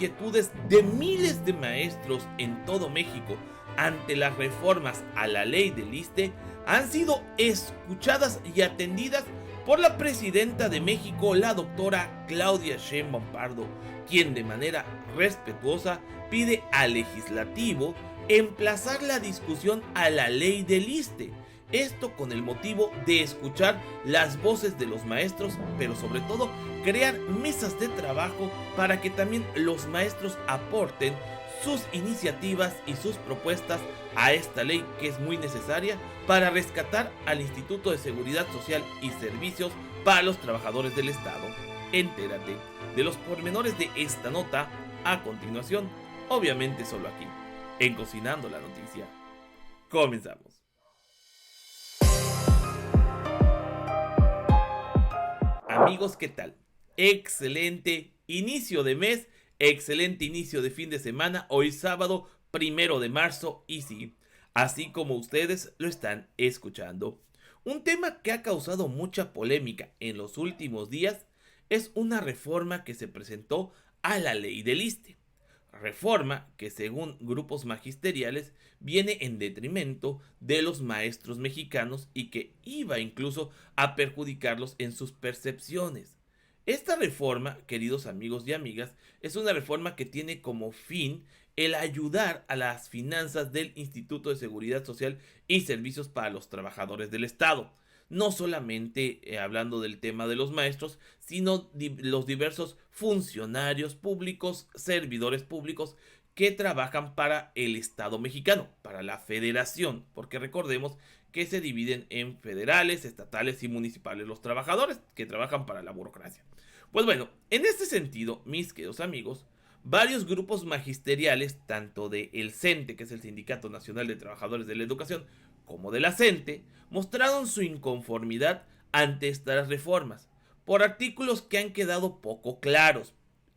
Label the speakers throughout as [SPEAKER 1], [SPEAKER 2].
[SPEAKER 1] inquietudes de miles de maestros en todo México ante las reformas a la ley del ISSSTE han sido escuchadas y atendidas por la presidenta de México, la doctora Claudia Sheinbaum Pardo, quien de manera respetuosa pide al legislativo emplazar la discusión a la ley del ISSSTE. Esto con el motivo de escuchar las voces de los maestros, pero sobre todo crear mesas de trabajo para que también los maestros aporten sus iniciativas y sus propuestas a esta ley que es muy necesaria para rescatar al Instituto de Seguridad Social y Servicios para los Trabajadores del Estado. Entérate de los pormenores de esta nota a continuación, obviamente solo aquí, en Cocinando la Noticia. Comenzamos. Amigos, ¿qué tal? Excelente inicio de mes, excelente inicio de fin de semana, hoy sábado 1 de marzo y sí, así como ustedes lo están escuchando. Un tema que ha causado mucha polémica en los últimos días es una reforma que se presentó a la ley del ISSSTE. Reforma que según grupos magisteriales viene en detrimento de los maestros mexicanos y que iba incluso a perjudicarlos en sus percepciones. Esta reforma, queridos amigos y amigas, es una reforma que tiene como fin el ayudar a las finanzas del Instituto de Seguridad Social y Servicios para los Trabajadores del Estado. No solamente hablando del tema de los maestros, sino los diversos funcionarios públicos, servidores públicos que trabajan para el Estado mexicano, para la federación, porque recordemos que se dividen en federales, estatales y municipales los trabajadores que trabajan para la burocracia. Pues bueno, en este sentido, mis queridos amigos, varios grupos magisteriales, tanto de el CENTE, que es el Sindicato Nacional de Trabajadores de la Educación, como de la CENTE, mostraron su inconformidad ante estas reformas, por artículos que han quedado poco claros.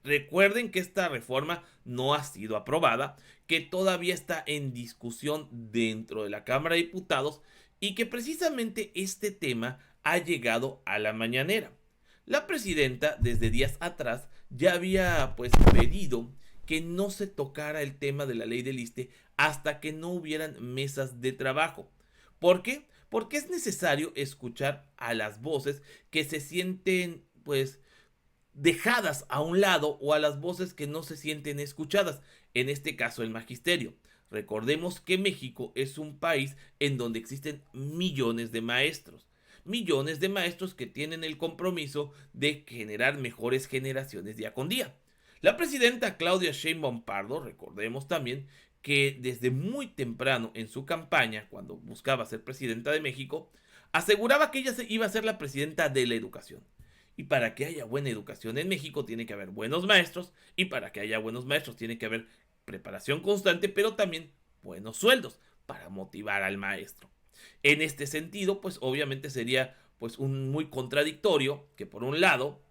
[SPEAKER 1] Recuerden que esta reforma no ha sido aprobada, que todavía está en discusión dentro de la Cámara de Diputados y que precisamente este tema ha llegado a la mañanera. La presidenta desde días atrás ya había pedido que no se tocara el tema de la ley del ISSSTE hasta que no hubieran mesas de trabajo. ¿Por qué? Porque es necesario escuchar a las voces que se sienten dejadas a un lado o a las voces que no se sienten escuchadas, en este caso el magisterio. Recordemos que México es un país en donde existen millones de maestros que tienen el compromiso de generar mejores generaciones día con día. La presidenta Claudia Sheinbaum Pardo, recordemos también que desde muy temprano en su campaña, cuando buscaba ser presidenta de México, aseguraba que ella iba a ser la presidenta de la educación. Y para que haya buena educación en México tiene que haber buenos maestros, y para que haya buenos maestros tiene que haber preparación constante, pero también buenos sueldos para motivar al maestro. En este sentido, obviamente sería un muy contradictorio que por un lado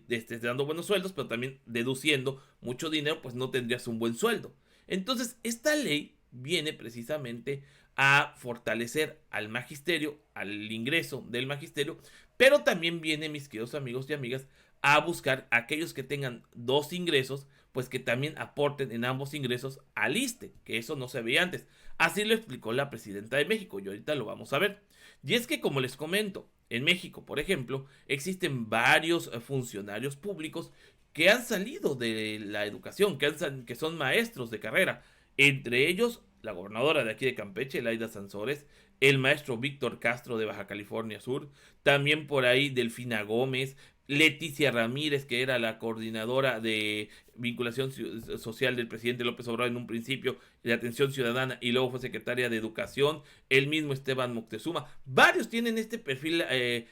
[SPEAKER 1] estés dando buenos sueldos, pero también deduciendo mucho dinero, no tendrías un buen sueldo. Entonces, esta ley viene precisamente a fortalecer al magisterio, al ingreso del magisterio, pero también viene, mis queridos amigos y amigas, a buscar a aquellos que tengan dos ingresos, que también aporten en ambos ingresos al ISSSTE, que eso no se veía antes. Así lo explicó la presidenta de México y ahorita lo vamos a ver. Y es que, como les comento, en México, por ejemplo, existen varios funcionarios públicos que han salido de la educación, que son maestros de carrera. Entre ellos, la gobernadora de aquí de Campeche, Laida Sansores, el maestro Víctor Castro de Baja California Sur, también por ahí Delfina Gómez, Leticia Ramírez, que era la coordinadora de vinculación social del presidente López Obrador en un principio, de atención ciudadana, y luego fue secretaria de educación, el mismo Esteban Moctezuma. Varios tienen este perfil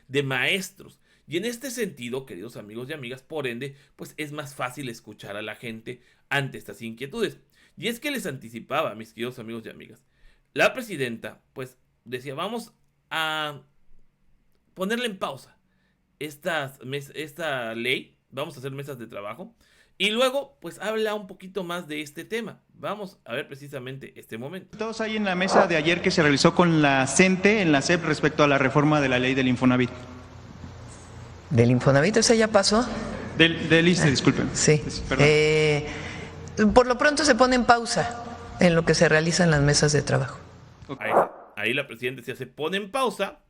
[SPEAKER 1] de maestros. Y en este sentido, queridos amigos y amigas, por ende, es más fácil escuchar a la gente ante estas inquietudes. Y es que les anticipaba, mis queridos amigos y amigas, la presidenta, decía, vamos a ponerle en pausa esta ley, vamos a hacer mesas de trabajo, y luego, habla un poquito más de este tema. Vamos a ver precisamente este momento.
[SPEAKER 2] Todos ahí en la mesa de ayer que se realizó con la CENTE, en la SEP, respecto a la reforma de la ley del Infonavit.
[SPEAKER 3] ¿Del Infonavit? ¿Esa ya pasó?
[SPEAKER 2] Del ISSSTE, disculpen.
[SPEAKER 3] Sí. Por lo pronto se pone en pausa en lo que se realiza en las mesas de trabajo.
[SPEAKER 1] Ahí la presidenta se pone en pausa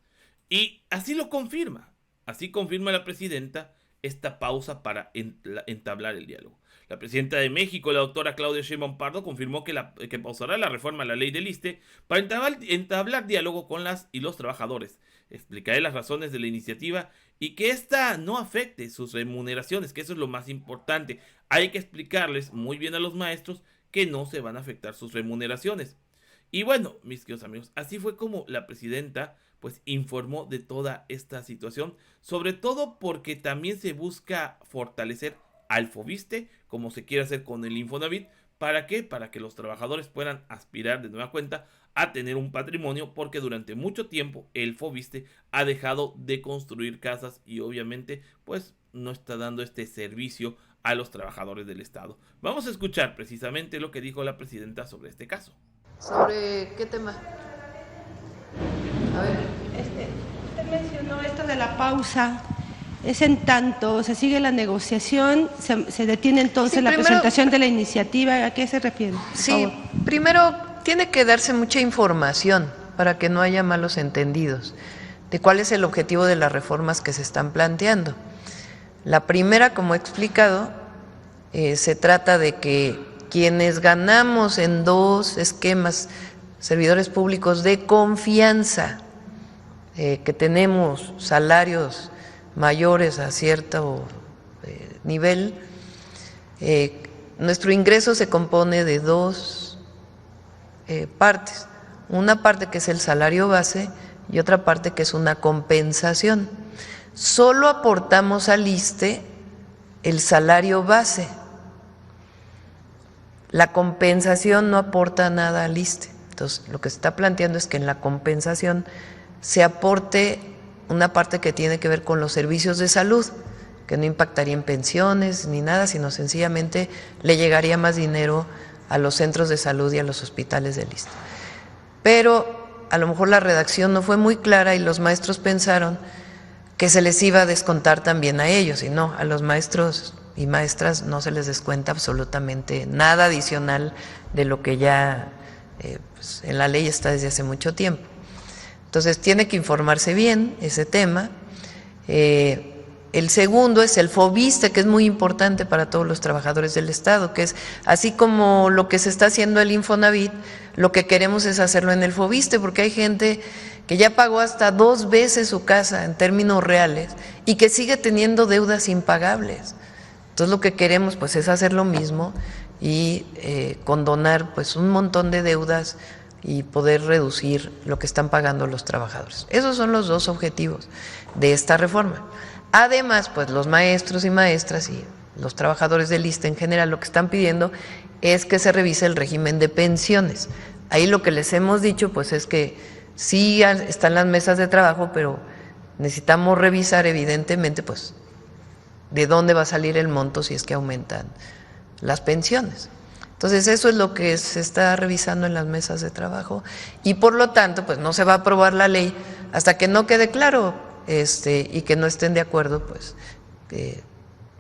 [SPEAKER 1] y así lo confirma. Así confirma la presidenta esta pausa para entablar el diálogo. La presidenta de México, la doctora Claudia Sheinbaum Pardo, confirmó que pausará la reforma a la ley del ISSSTE para entablar diálogo con las y los trabajadores. Explicaré las razones de la iniciativa y que esta no afecte sus remuneraciones, que eso es lo más importante. Hay que explicarles muy bien a los maestros que no se van a afectar sus remuneraciones. Y bueno, mis queridos amigos, así fue como la presidenta pues informó de toda esta situación, sobre todo porque también se busca fortalecer al FOBISSSTE, como se quiere hacer con el Infonavit. ¿Para qué? Para que los trabajadores puedan aspirar de nueva cuenta a tener un patrimonio, porque durante mucho tiempo el FOBISSSTE ha dejado de construir casas y obviamente pues no está dando este servicio a los trabajadores del Estado. Vamos a escuchar precisamente lo que dijo la presidenta sobre este caso.
[SPEAKER 3] ¿Sobre qué tema? A ver.
[SPEAKER 4] Usted mencionó esto de la pausa. Es en tanto se sigue la negociación, se detiene entonces la presentación de la iniciativa. ¿A qué se refiere?
[SPEAKER 3] Sí, primero tiene que darse mucha información para que no haya malos entendidos de cuál es el objetivo de las reformas que se están planteando. La primera, como he explicado, se trata de que quienes ganamos en dos esquemas, servidores públicos de confianza, que tenemos salarios mayores a cierto nivel, nuestro ingreso se compone de dos partes. Una parte que es el salario base y otra parte que es una compensación. Solo aportamos al ISSSTE el salario base. La compensación no aporta nada al ISSSTE. Entonces, lo que se está planteando es que en la compensación se aporte una parte que tiene que ver con los servicios de salud, que no impactaría en pensiones ni nada, sino sencillamente le llegaría más dinero a los centros de salud y a los hospitales del ISSSTE. Pero a lo mejor la redacción no fue muy clara y los maestros pensaron que se les iba a descontar también a ellos, y no, a los maestros y maestras no se les descuenta absolutamente nada adicional de lo que ya pues, en la ley está desde hace mucho tiempo. Entonces tiene que informarse bien ese tema. El segundo es el FOBISSSTE, que es muy importante para todos los trabajadores del Estado, que es así como lo que se está haciendo el Infonavit, lo que queremos es hacerlo en el FOBISSSTE, porque hay gente que ya pagó hasta 2 veces su casa en términos reales y que sigue teniendo deudas impagables. Entonces lo que queremos pues es hacer lo mismo y condonar pues un montón de deudas y poder reducir lo que están pagando los trabajadores. Esos son los dos objetivos de esta reforma. Además, pues los maestros y maestras y los trabajadores del ISSSTE en general lo que están pidiendo es que se revise el régimen de pensiones. Ahí lo que les hemos dicho pues es que sí están las mesas de trabajo, pero necesitamos revisar evidentemente pues de dónde va a salir el monto si es que aumentan las pensiones. Entonces eso es lo que se está revisando en las mesas de trabajo y por lo tanto pues no se va a aprobar la ley hasta que no quede claro y que no estén de acuerdo pues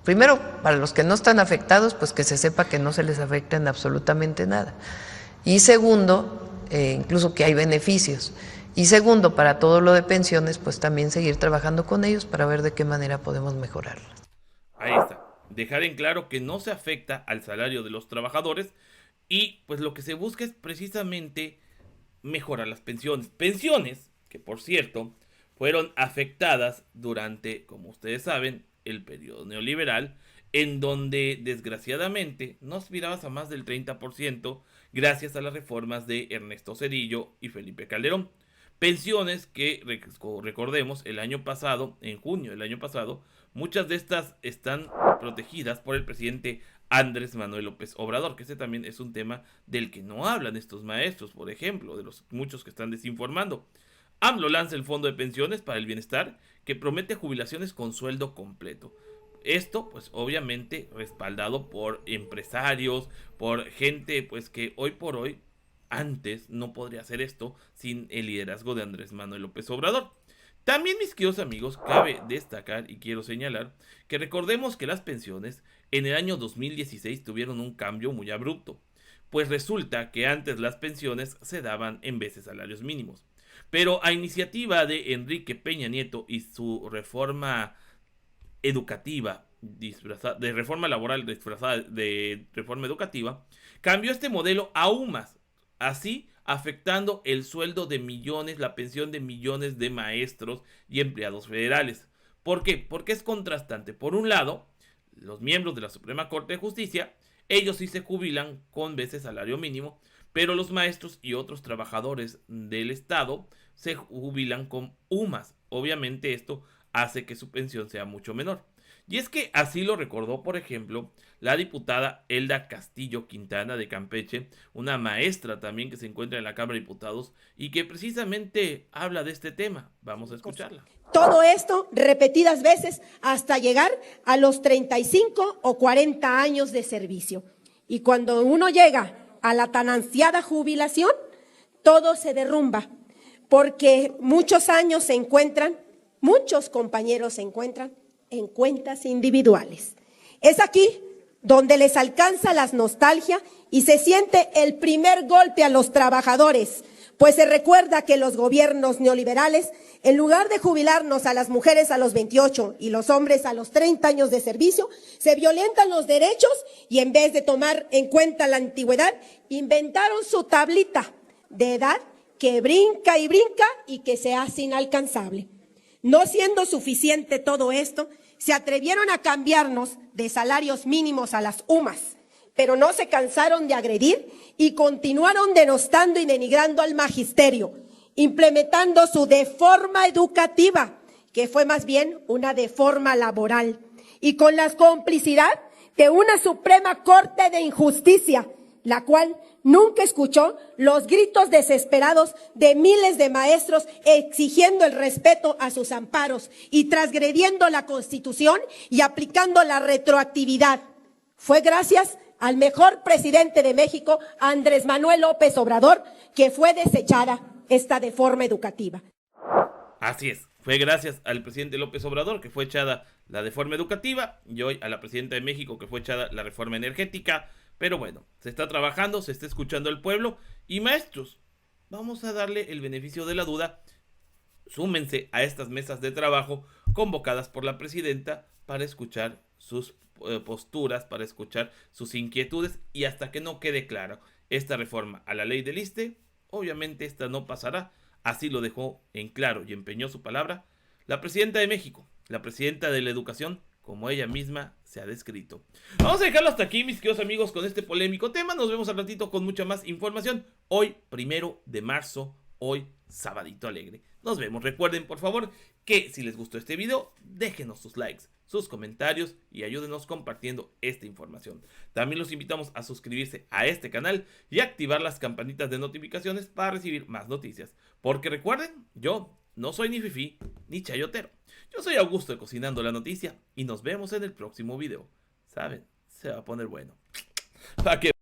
[SPEAKER 3] primero para los que no están afectados pues que se sepa que no se les afecta en absolutamente nada y segundo incluso que hay beneficios y segundo para todo lo de pensiones pues también seguir trabajando con ellos para ver de qué manera podemos mejorarlas.
[SPEAKER 1] Ahí está. Dejar en claro que no se afecta al salario de los trabajadores y pues lo que se busca es precisamente mejorar las pensiones. Pensiones que por cierto fueron afectadas durante, como ustedes saben, el periodo neoliberal, en donde desgraciadamente no aspirabas a más del 30% gracias a las reformas de Ernesto Zedillo y Felipe Calderón. Pensiones que, recordemos, el año pasado, en junio del año pasado, muchas de estas están protegidas por el presidente Andrés Manuel López Obrador, que ese también es un tema del que no hablan estos maestros, por ejemplo, de los muchos que están desinformando. AMLO lanza el Fondo de Pensiones para el Bienestar, que promete jubilaciones con sueldo completo. Esto, pues obviamente, respaldado por empresarios, por gente, pues que hoy por hoy, antes no podría hacer esto sin el liderazgo de Andrés Manuel López Obrador. También, mis queridos amigos, cabe destacar y quiero señalar que recordemos que las pensiones en el año 2016 tuvieron un cambio muy abrupto, pues resulta que antes las pensiones se daban en vez de salarios mínimos. Pero a iniciativa de Enrique Peña Nieto y su reforma educativa disfrazada, de reforma laboral disfrazada de reforma educativa, cambió este modelo aún más, así afectando el sueldo de millones, la pensión de millones de maestros y empleados federales. ¿Por qué? Porque es contrastante. Por un lado, los miembros de la Suprema Corte de Justicia, ellos sí se jubilan con veces salario mínimo, pero los maestros y otros trabajadores del Estado se jubilan con UMAS. Obviamente esto hace que su pensión sea mucho menor. Y es que así lo recordó, por ejemplo, la diputada Elda Castillo Quintana de Campeche, una maestra también que se encuentra en la Cámara de Diputados y que precisamente habla de este tema. Vamos a escucharla.
[SPEAKER 5] Todo esto repetidas veces hasta llegar a los 35 o 40 años de servicio. Y cuando uno llega a la tan ansiada jubilación, todo se derrumba, porque muchos años se encuentran, muchos compañeros se encuentran en cuentas individuales. Es aquí donde les alcanza la nostalgia y se siente el primer golpe a los trabajadores, pues se recuerda que los gobiernos neoliberales, en lugar de jubilarnos a las mujeres a los 28 y los hombres a los 30 años de servicio, se violentan los derechos y en vez de tomar en cuenta la antigüedad, inventaron su tablita de edad que brinca y que se hace inalcanzable. No siendo suficiente todo esto, se atrevieron a cambiarnos de salarios mínimos a las UMAS, pero no se cansaron de agredir y continuaron denostando y denigrando al magisterio, implementando su deforma educativa, que fue más bien una deforma laboral, y con la complicidad de una Suprema Corte de Injusticia, la cual nunca escuchó los gritos desesperados de miles de maestros exigiendo el respeto a sus amparos y transgrediendo la Constitución y aplicando la retroactividad. Fue gracias al mejor presidente de México, Andrés Manuel López Obrador, que fue desechada esta deforma educativa.
[SPEAKER 1] Así es, fue gracias al presidente López Obrador que fue echada la reforma educativa y hoy a la presidenta de México que fue echada la reforma energética. Pero bueno, se está trabajando, se está escuchando al pueblo y maestros, vamos a darle el beneficio de la duda. Súmense a estas mesas de trabajo convocadas por la presidenta para escuchar sus posturas, para escuchar sus inquietudes y hasta que no quede claro esta reforma a la ley del ISSSTE, obviamente esta no pasará. Así lo dejó en claro y empeñó su palabra la presidenta de México, la presidenta de la educación, como ella misma se ha descrito. Vamos a dejarlo hasta aquí, mis queridos amigos, con este polémico tema. Nos vemos al ratito con mucha más información. Hoy, 1 de marzo, hoy, sabadito alegre. Nos vemos. Recuerden, por favor, que si les gustó este video, déjenos sus likes, sus comentarios y ayúdenos compartiendo esta información. También los invitamos a suscribirse a este canal y activar las campanitas de notificaciones para recibir más noticias. Porque recuerden, yo no soy ni fifí ni chayotero. Yo soy Augusto de Cocinando la Noticia y nos vemos en el próximo video. ¿Saben? Se va a poner bueno. ¿Para qué?